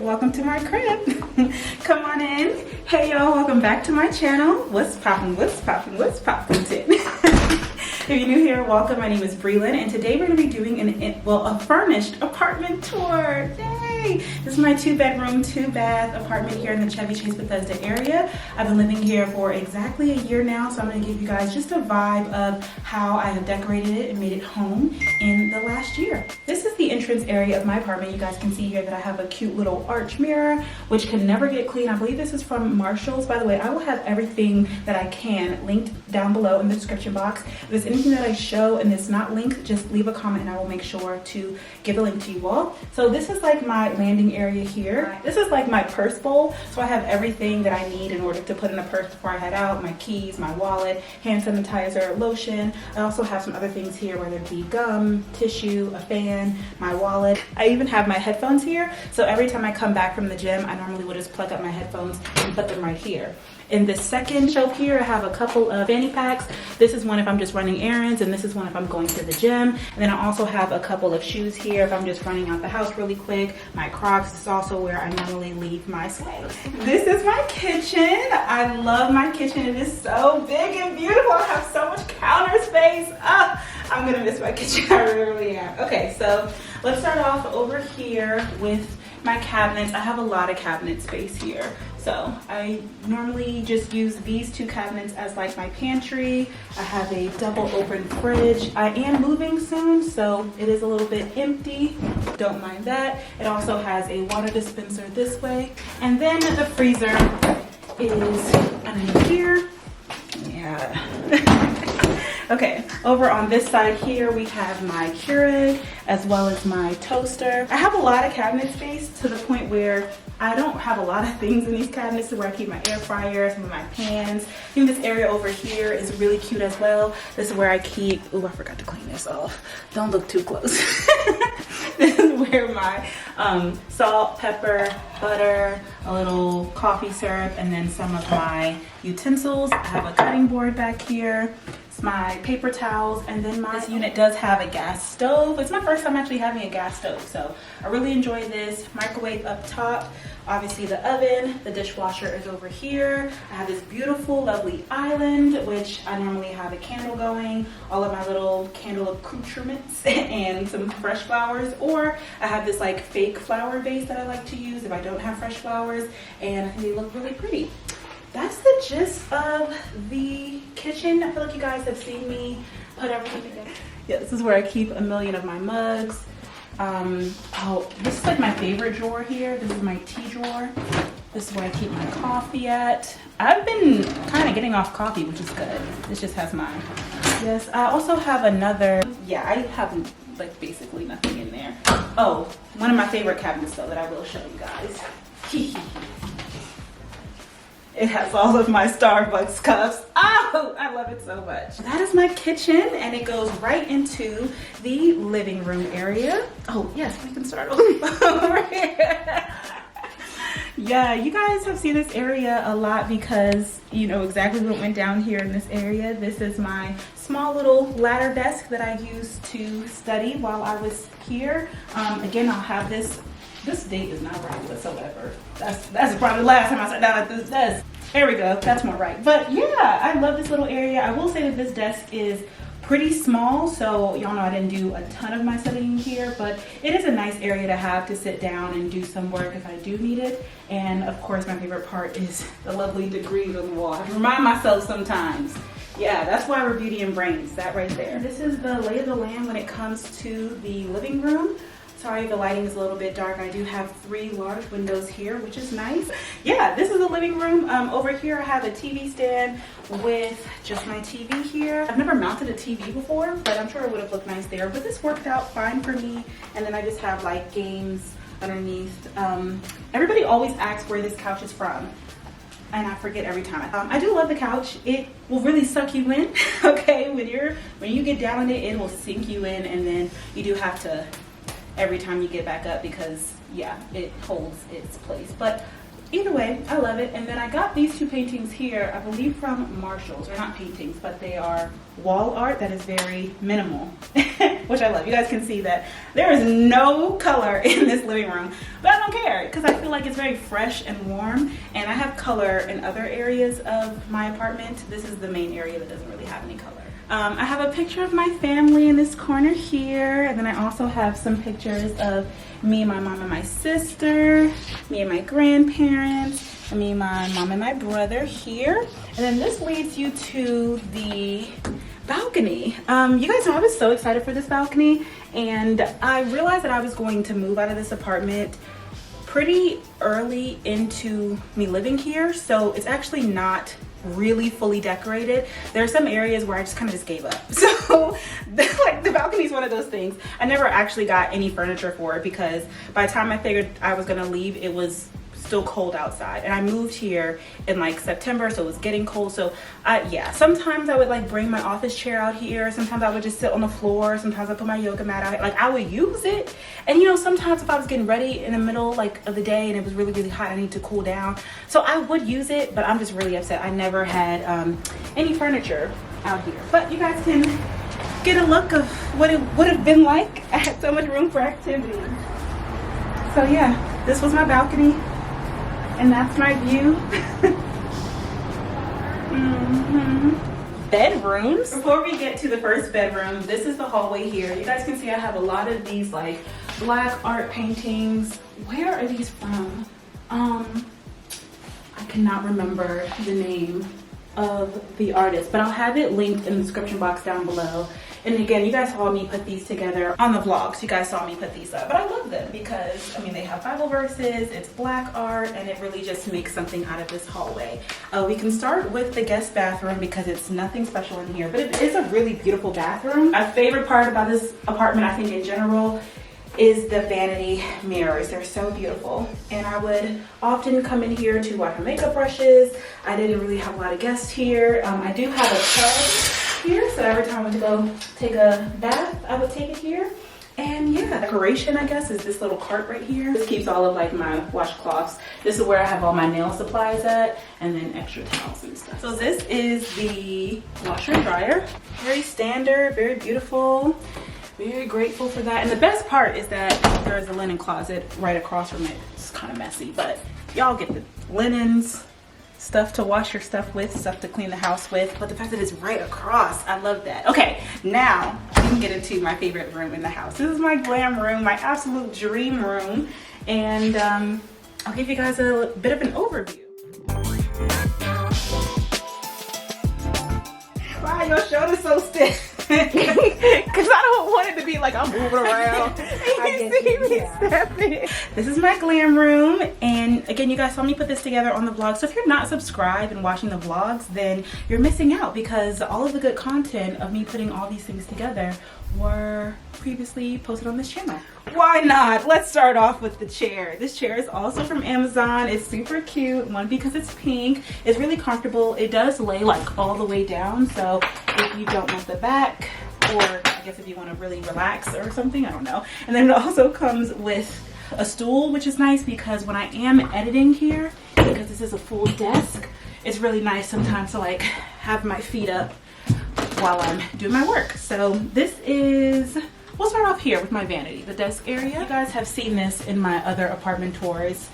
welcome to my crib. Come on in. Hey y'all, welcome back to my channel. What's poppin', what's poppin', what's poppin', Tin? If you're new here, welcome. My name is Brelynn, and today we're gonna be doing a furnished apartment tour. Yay! This is my 2-bedroom, 2-bath apartment here in the Chevy Chase, Bethesda area. I've been living here for exactly a year now, so I'm gonna give you guys just a vibe of how I have decorated it and made it home in the last year. This is the entrance area of my apartment. You guys can see here that I have a cute little arch mirror, which can never get clean. I believe this is from Marshall's. By the way, I will have everything that I can linked down below in the description box. If there's anything that I show and it's not linked, just leave a comment and I will make sure to give a link to you all. So this is like my landing area here. This is like my purse bowl. So I have everything that I need in order to put in a purse before I head out. My keys, my wallet, hand sanitizer, lotion. I also have some other things here, whether it be gum, tissue, a fan, my wallet. I even have my headphones here. So every time I come back from the gym, I normally would just plug up my headphones and put them right here. In the second shelf here, I have a couple of fanny packs. This is one if I'm just running errands, and this is one if I'm going to the gym. And then I also have a couple of shoes here if I'm just running out the house really quick. My Crocs. This is also where I normally leave my sweats. This is my kitchen. I love my kitchen. It is so big and beautiful. I have so much counter space. I'm gonna miss my kitchen. I really am. Okay, so let's start off over here with my cabinets. I have a lot of cabinet space here. So I normally just use these 2 cabinets as like my pantry. I have a double open fridge. I am moving soon, so it is a little bit empty. Don't mind that. It also has a water dispenser this way. And then the freezer is under here. Yeah. Okay, over on this side here, we have my Keurig as well as my toaster. I have a lot of cabinet space to the point where I don't have a lot of things in these cabinets, where I keep my air fryer, some of my pans. Even this area over here is really cute as well. This is where I keep, oh, I forgot to clean this off. Don't look too close. This is where my salt, pepper, butter, a little coffee syrup, and then some of my utensils. I have a cutting board back here. My paper towels, and then this unit does have a gas stove. It's my first time actually having a gas stove, so I really enjoy this. Microwave up top, obviously the oven, the dishwasher is over here. I have this beautiful, lovely island, which I normally have a candle going, all of my little candle accoutrements, and some fresh flowers, or I have this like fake flower vase that I like to use if I don't have fresh flowers, and I think they look really pretty. That's the gist of the kitchen. I feel like you guys have seen me put everything together. Yeah, this is where I keep a million of my mugs. Oh, this is like my favorite drawer here. This is my tea drawer. This is where I keep my coffee at. I've been kind of getting off coffee, which is good. This just has mine. Yes, I also have another, yeah, I have like basically nothing in there. Oh, one of my favorite cabinets though that I will show you guys. It has all of my Starbucks cups. Oh, I love it so much. That is my kitchen, and it goes right into the living room area. Oh, yes, we can start over here. Yeah, you guys have seen this area a lot because you know exactly what went down here in this area. This is my small little ladder desk that I used to study while I was here. Again, I'll have this. This date is not right whatsoever. That's probably the last time I sat down at this desk. There we go, that's more right. But yeah, I love this little area. I will say that this desk is pretty small, so y'all know I didn't do a ton of my studying here, but it is a nice area to have to sit down and do some work if I do need it. And of course, my favorite part is the lovely degrees on the wall. I remind myself sometimes. Yeah, that's why we're beauty and brains, that right there. This is the lay of the land when it comes to the living room. Sorry, the lighting is a little bit dark. I do have 3 large windows here, which is nice. Yeah, this is the living room. Over here, I have a TV stand with just my TV here. I've never mounted a TV before, but I'm sure it would have looked nice there. But this worked out fine for me. And then I just have like games underneath. Everybody always asks where this couch is from, and I forget every time. I do love the couch. It will really suck you in. Okay, when you get down on it, it will sink you in, and then you do have to every time you get back up because yeah, it holds its place. But either way, I love it. And then I got these two paintings here, I believe from Marshall's. They're not paintings, but they are wall art that is very minimal, which I love. You guys can see that there is no color in this living room, but I don't care because I feel like it's very fresh and warm, and I have color in other areas of my apartment. This is the main area that doesn't really have any color. I have a picture of my family in this corner here, and then I also have some pictures of me, my mom, and my sister, me and my grandparents, and me, my mom, and my brother here. And then this leads you to the balcony. You guys know I was so excited for this balcony, and I realized that I was going to move out of this apartment pretty early into me living here, so it's actually not really fully decorated. There are some areas where I just kind of gave up. So like the balcony is one of those things. I never actually got any furniture for it because by the time I figured I was gonna leave, it was still cold outside, and I moved here in like September, so it was getting cold. So yeah, sometimes I would like bring my office chair out here, sometimes I would just sit on the floor, sometimes I put my yoga mat out. Like I would use it, and you know, sometimes if I was getting ready in the middle like of the day and it was really hot, I need to cool down, so I would use it. But I'm just really upset I never had any furniture out here. But you guys can get a look of what it would have been like. I had so much room for activities. So yeah, this was my balcony. And that's my view. Bedrooms. Before we get to the first bedroom, this is the hallway here. You guys can see I have a lot of these like black art paintings. Where are these from? I cannot remember the name of the artist, but I'll have it linked in the description box down below. And again, you guys saw me put these together on the vlogs. You guys saw me put these up, but I love them because I mean, they have Bible verses, it's black art, and it really just makes something out of this hallway. We can start with the guest bathroom because it's nothing special in here, but it is a really beautiful bathroom. My favorite part about this apartment, I think in general, is the vanity mirrors. They're so beautiful, and I would often come in here to wash my makeup brushes. I didn't really have a lot of guests here. I do have a tub here, so every time I went to go take a bath, I would take it here. And yeah, decoration, I guess, is this little cart right here. This keeps all of like my washcloths. This is where I have all my nail supplies at, and then extra towels and stuff. So this is the washer and dryer. Very standard, very beautiful. Very grateful for that. And the best part is that there's a linen closet right across from it. It's kind of messy, but y'all get the linens, stuff to wash your stuff with, stuff to clean the house with. But the fact that it's right across, I love that. Okay, now we can get into my favorite room in the house. This is my glam room, my absolute dream room. And I'll give you guys a bit of an overview. Wow, your shoulder's so stiff. Because I don't want it to be like I'm moving around. You see me stepping. This is my glam room, and again, you guys saw me put this together on the vlog. So if you're not subscribed and watching the vlogs, then you're missing out because all of the good content of me putting all these things together were previously posted on this channel. Why not? Let's start off with the chair. This chair is also from Amazon. It's super cute. One, because it's pink. It's really comfortable. It does lay like all the way down, so if you don't want the back, or I guess if you want to really relax or something, I don't know. And then it also comes with a stool, which is nice because when I am editing here, because this is a full desk, it's really nice sometimes to like have my feet up while I'm doing my work. So this is, we'll start off here with my vanity, the desk area. You guys have seen this in my other apartment tours.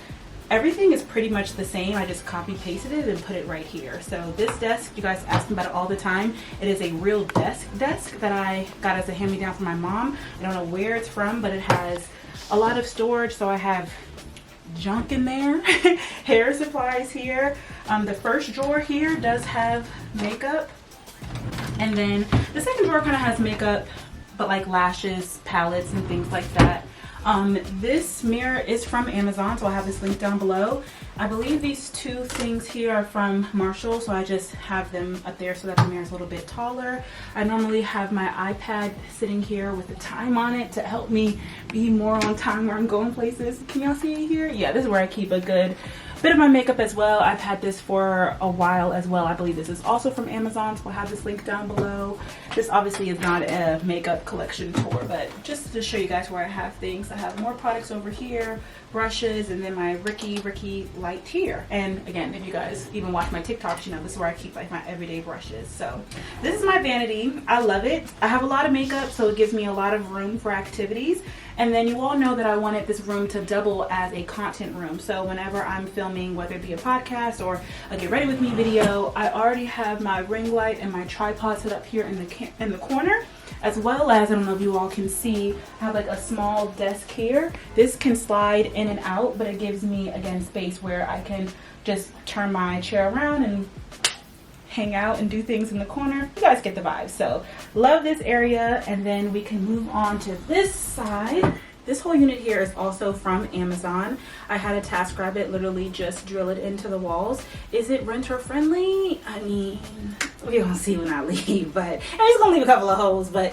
Everything is pretty much the same. I just copy pasted it and put it right here. So this desk, you guys ask me about it all the time. It is a real desk that I got as a hand-me-down from my mom. I don't know where it's from, but it has a lot of storage. So I have junk in there, hair supplies here. The first drawer here does have makeup. And then the second drawer kind of has makeup, but like lashes, palettes, and things like that. This mirror is from Amazon, so I'll have this link down below. I believe these two things here are from Marshall, so I just have them up there so that the mirror is a little bit taller. I normally have my iPad sitting here with the time on it to help me be more on time where I'm going places. Can y'all see it here? Yeah, this is where I keep a good bit of my makeup as well. I've had this for a while as well. I believe this is also from Amazon, so I'll have this link down below. This obviously is not a makeup collection tour, but just to show you guys where I have things. I have more products over here, brushes, and then my Ricky light here. And again, if you guys even watch my TikToks, you know this is where I keep like my everyday brushes. So this is my vanity. I love it. I have a lot of makeup, so it gives me a lot of room for activities. And then you all know that I wanted this room to double as a content room. So whenever I'm filming, whether it be a podcast or a get ready with me video, I already have my ring light and my tripod set up here in the corner, as well as, I don't know if you all can see, I have like a small desk here. This can slide in and out, but it gives me, again, space where I can just turn my chair around and hang out and do things in the corner. You guys get the vibe. So love this area. And then we can move on to this side. This whole unit here is also from Amazon. I had a TaskRabbit literally just drill it into the walls. Is it renter friendly? I mean, we're gonna see when I leave, but I'm just gonna leave a couple of holes, but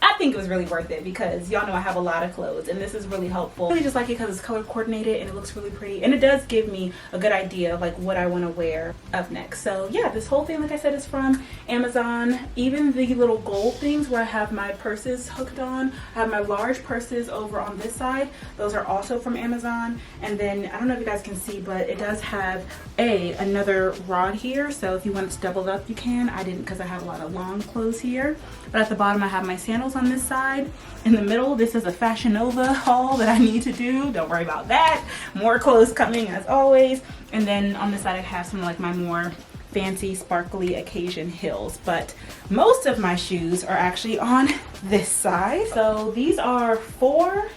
I think it was really worth it because y'all know I have a lot of clothes and this is really helpful. I really just like it because it's color coordinated and it looks really pretty, and it does give me a good idea of like what I want to wear up next. So yeah, this whole thing, like I said, is from Amazon. Even the little gold things where I have my purses hooked on, I have my large purses over on this side. Those are also from Amazon. And then I don't know if you guys can see, but it does have another rod here. So if you want it to double up, you can. I didn't because I have a lot of long clothes here. But at the bottom, I have my sandals on this side. In the middle, this is a Fashion Nova haul that I need to do. Don't worry about that. More clothes coming as always. And then on this side, I have some like my more fancy sparkly occasion heels, but most of my shoes are actually on this side. So these are 4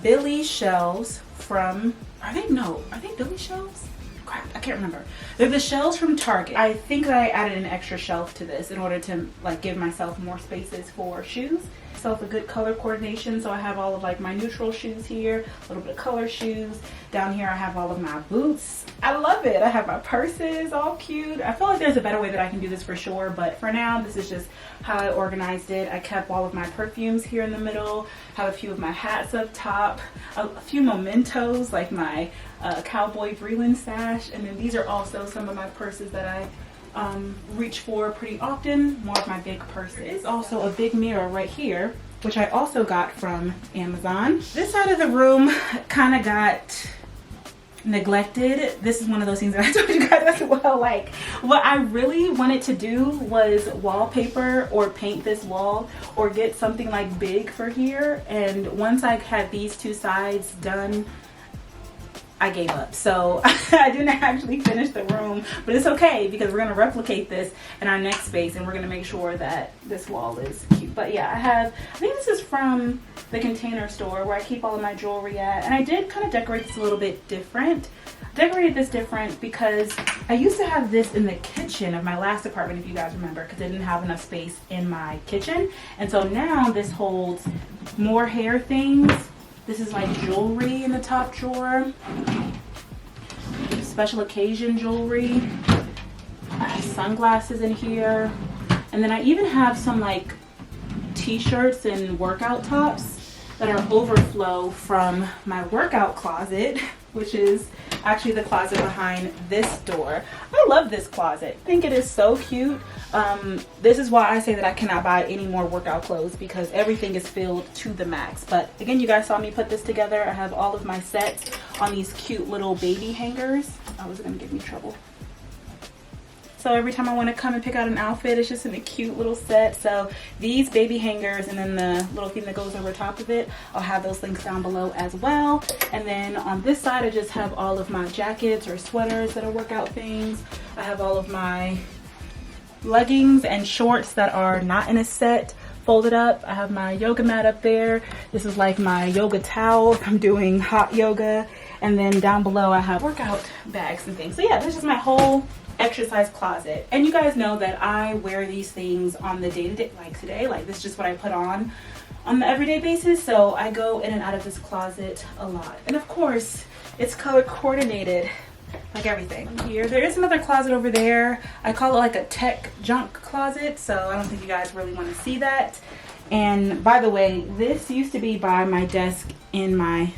Billy shelves from, are they Billy shelves? Crap, I can't remember. They're the shelves from Target. I think that I added an extra shelf to this in order to like give myself more spaces for shoes. So it's a good color coordination. So I have all of like my neutral shoes here, a little bit of color shoes. Down here I have all of my boots. I love it. I have my purses all cute. I feel like there's a better way that I can do this for sure, but for now this is just how I organized it. I kept all of my perfumes here in the middle, have a few of my hats up top, a few mementos like my cowboy Brelynn sash, and then these are also some of my purses that I reach for pretty often, more of my big purses. Also a big mirror right here, which I also got from Amazon. This side of the room kind of got neglected. This is one of those things that I told you guys as well. Like, what I really wanted to do was wallpaper or paint this wall or get something like big for here, and once I had these two sides done, I gave up. So I didn't actually finish the room, but it's okay because we're going to replicate this in our next space and we're going to make sure that this wall is cute. But yeah, I think this is from the Container Store where I keep all of my jewelry at, and I did kind of decorate this a little bit different. Decorated this different because I used to have this in the kitchen of my last apartment, if you guys remember, because I didn't have enough space in my kitchen. And so now this holds more hair things. This is like jewelry in the top drawer, special occasion jewelry. I have sunglasses in here, and then I even have some like t-shirts and workout tops that are overflow from my workout closet, which is actually the closet behind this door. I love this closet. I think it is so cute. This is why I say that I cannot buy any more workout clothes because everything is filled to the max. But again, you guys saw me put this together. I have all of my sets on these cute little baby hangers. Oh, is it gonna give me trouble? So every time I want to come and pick out an outfit, it's just in a cute little set. So these baby hangers and then the little thing that goes over top of it, I'll have those links down below as well. And then on this side, I just have all of my jackets or sweaters that are workout things. I have all of my leggings and shorts that are not in a set folded up. I have my yoga mat up there. This is like my yoga towel if I'm doing hot yoga. And then down below, I have workout bags and things. So yeah, this is my whole exercise closet. And you guys know that I wear these things on the day-to-day, like today, like this is just what I put on the everyday basis. So I go in and out of this closet a lot. And of course, it's color coordinated like everything. Here, there is another closet over there. I call it like a tech junk closet. So I don't think you guys really want to see that. And by the way, this used to be by my desk in my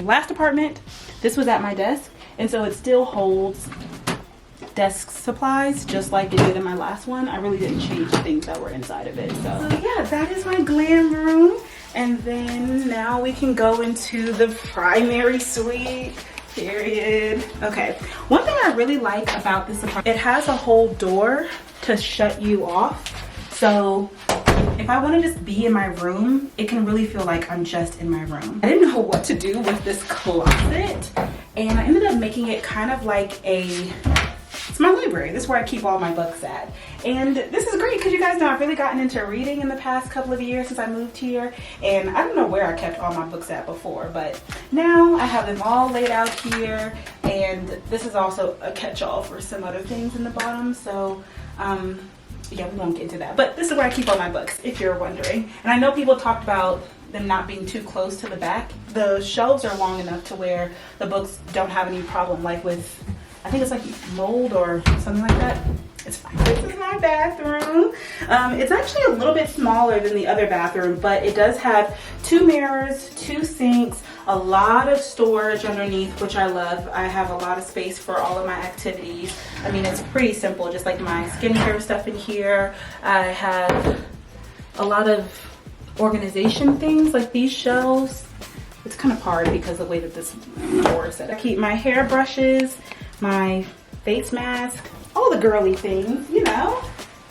last apartment. This was at my desk. and so it still holds desk supplies just like it did in my last one. I really didn't change things that were inside of it. So yeah, that is my glam room. And then now we can go into the primary suite. Period. Okay, one thing I really like about this apartment, it has a whole door to shut you off. So if I want to just be in my room, it can really feel like I'm just in my room. I didn't know what to do with this closet, and I ended up making it kind of like it's my library. This is where I keep all my books at. And this is great because you guys know I've really gotten into reading in the past couple of years since I moved here. And I don't know where I kept all my books at before, but now I have them all laid out here. And this is also a catch-all for some other things in the bottom. So, yeah, we won't get into that. But this is where I keep all my books, if you're wondering. And I know people talked about them not being too close to the back. The shelves are long enough to where the books don't have any problem, like with, I think it's like mold or something like that. It's fine. This is my bathroom. It's actually a little bit smaller than the other bathroom, but it does have 2 mirrors, 2 sinks, a lot of storage underneath, which I love. I have a lot of space for all of my activities. I mean, it's pretty simple, just like my skincare stuff in here. I have a lot of organization things, like these shelves. It's kind of hard because of the way that this door is set. I keep my hair brushes, my face mask, all the girly things, you know,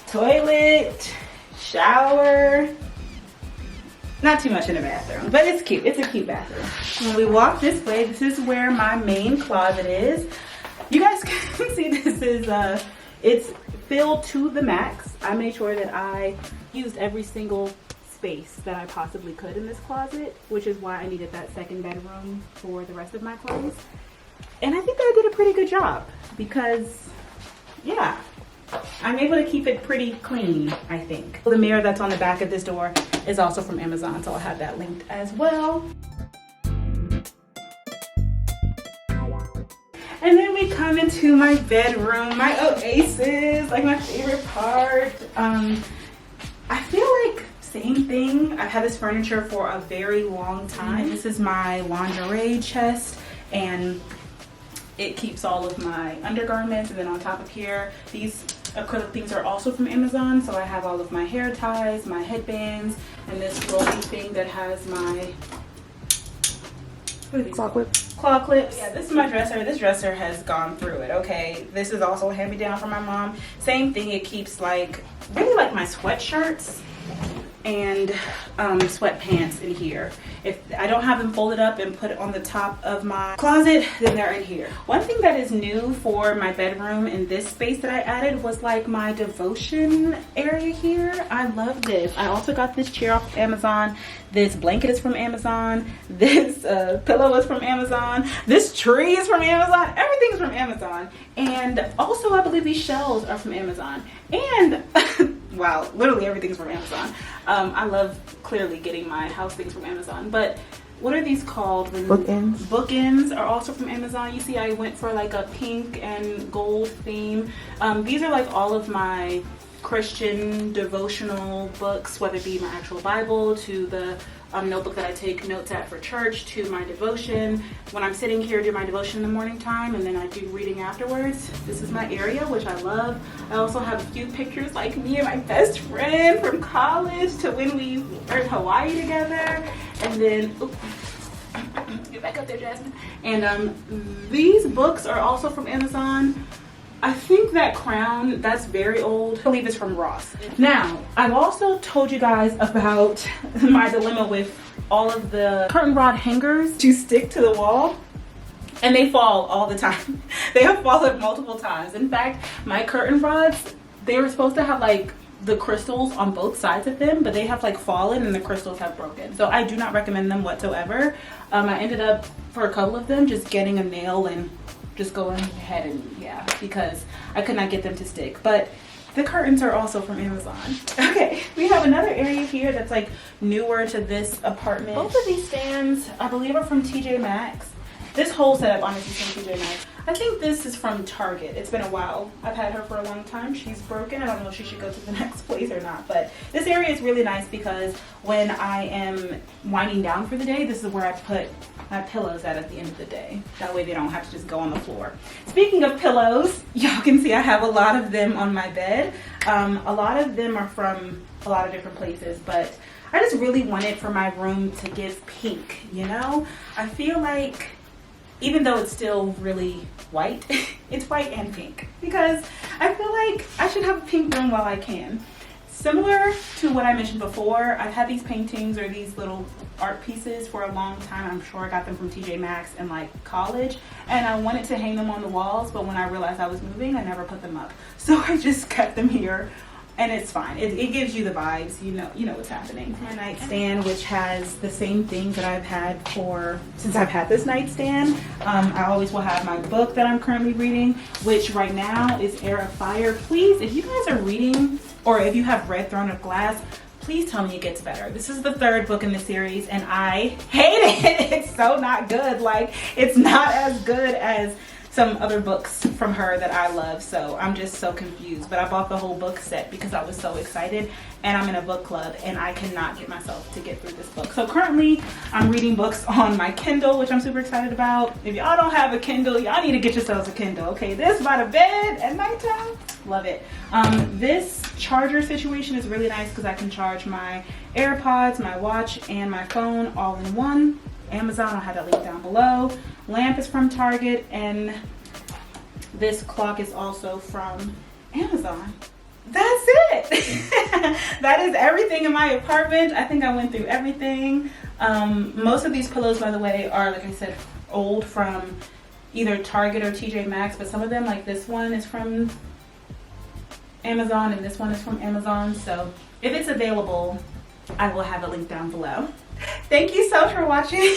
toilet, shower. Not too much in the bathroom, but it's cute. It's a cute bathroom. When we walk this way, this is where my main closet is. You guys can see this is, it's filled to the max. I made sure that I used every single space that I possibly could in this closet, which is why I needed that second bedroom for the rest of my clothes. And I think that I did a pretty good job because, yeah, I'm able to keep it pretty clean, I think. The mirror that's on the back of this door is also from Amazon, so I'll have that linked as well. And then we come into my bedroom, my oasis, like my favorite part. I feel like same thing. I've had this furniture for a very long time. This is my lingerie chest, and it keeps all of my undergarments. And then on top of here, these acrylic things are also from Amazon. So I have all of my hair ties, my headbands, and this rolling thing that has my, what are these? Claw clips. Claw clips. Yeah, this is my dresser. This dresser has gone through it, okay? This is also hand-me-down from my mom. Same thing, it keeps like, really like my sweatshirts and sweatpants in here. If I don't have them folded up and put it on the top of my closet, then they're in here. One thing that is new for my bedroom in this space that I added was like my devotion area here. I love this. I also got this chair off of Amazon. This blanket is from Amazon. This pillow is from Amazon. This tree is from Amazon. Everything's from Amazon. And also I believe these shelves are from Amazon. And wow, literally everything's from Amazon. I love clearly getting my house things from Amazon, but what are these called? Bookends. Bookends are also from Amazon. You see I went for like a pink and gold theme. These are like all of my Christian devotional books, whether it be my actual Bible to the notebook that I take notes at for church, to my devotion. When I'm sitting here, do my devotion in the morning time, and then I do reading afterwards. This is my area, which I love. I also have a few pictures like me and my best friend from college to when we were in Hawaii together. And then, oops, get back up there, Jasmine. And these books are also from Amazon. I think that crown, that's very old. I believe it's from Ross. Now, I've also told you guys about my dilemma with all of the curtain rod hangers to stick to the wall, and they fall all the time. They have fallen multiple times. In fact, my curtain rods, they were supposed to have like the crystals on both sides of them, but they have like fallen and the crystals have broken. So I do not recommend them whatsoever. I ended up, for a couple of them, just getting a nail and just going ahead and yeah, because I could not get them to stick. But the curtains are also from Amazon. Okay, we have another area here that's like newer to this apartment. Both of these stands, I believe, are from TJ Maxx. This whole setup honestly is from TJ Maxx. I think this is from Target. It's been a while. I've had her for a long time. She's broken. I don't know if she should go to the next place or not. But this area is really nice because when I am winding down for the day, this is where I put my pillows at the end of the day. That way they don't have to just go on the floor. Speaking of pillows, y'all can see I have a lot of them on my bed. A lot of them are from a lot of different places, but I just really wanted for my room to give pink, you know? I feel like even though it's still really white, it's white and pink because I feel like I should have a pink room while I can. Similar to what I mentioned before, I've had these paintings or these little art pieces for a long time. I'm sure I got them from TJ Maxx in like college, and I wanted to hang them on the walls, but when I realized I was moving, I never put them up. So I just kept them here, and it's fine. It gives you the vibes, you know what's happening. My nightstand, which has the same things that I've had since I've had this nightstand. I always will have my book that I'm currently reading, which right now is Air of Fire. Please, if you guys are reading, or if you have read Throne of Glass, please tell me it gets better. This is the 3rd book in the series and I hate it. It's so not good. Like, it's not as good as some other books from her that I love, so I'm just so confused. But I bought the whole book set because I was so excited, and I'm in a book club and I cannot get myself to get through this book. So currently I'm reading books on my Kindle, which I'm super excited about. If y'all don't have a Kindle, y'all need to get yourselves a Kindle. Okay, this by the bed at nighttime, love it. This charger situation is really nice because I can charge my AirPods, my watch, and my phone all in one. Amazon, I'll have that link down below. Lamp is from Target, and this clock is also from Amazon. That's it. That is everything in my apartment. I think I went through everything. Most of these pillows, by the way, are, like I said, old from either Target or TJ Maxx, but some of them, like this one, is from Amazon, and this one is from Amazon. So if it's available, I will have a link down below. Thank you so much for watching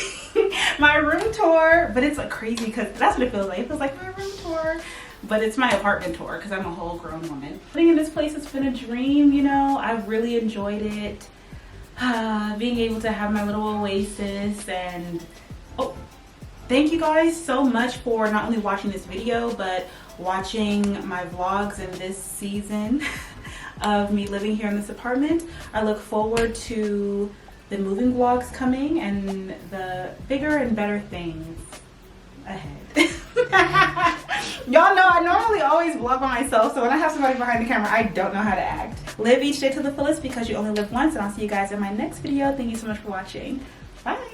my room tour, but it's like crazy because that's what it feels like. It feels like my room tour, but it's my apartment tour because I'm a whole grown woman. Living in this place has been a dream, you know. I've really enjoyed it. Being able to have my little oasis, and thank you guys so much for not only watching this video, but watching my vlogs in this season of me living here in this apartment. I look forward to the moving vlogs coming and the bigger and better things ahead. Y'all know I normally always vlog by myself, so when I have somebody behind the camera, I don't know how to act. Live each day to the fullest because you only live once, and I'll see you guys in my next video. Thank you so much for watching. Bye.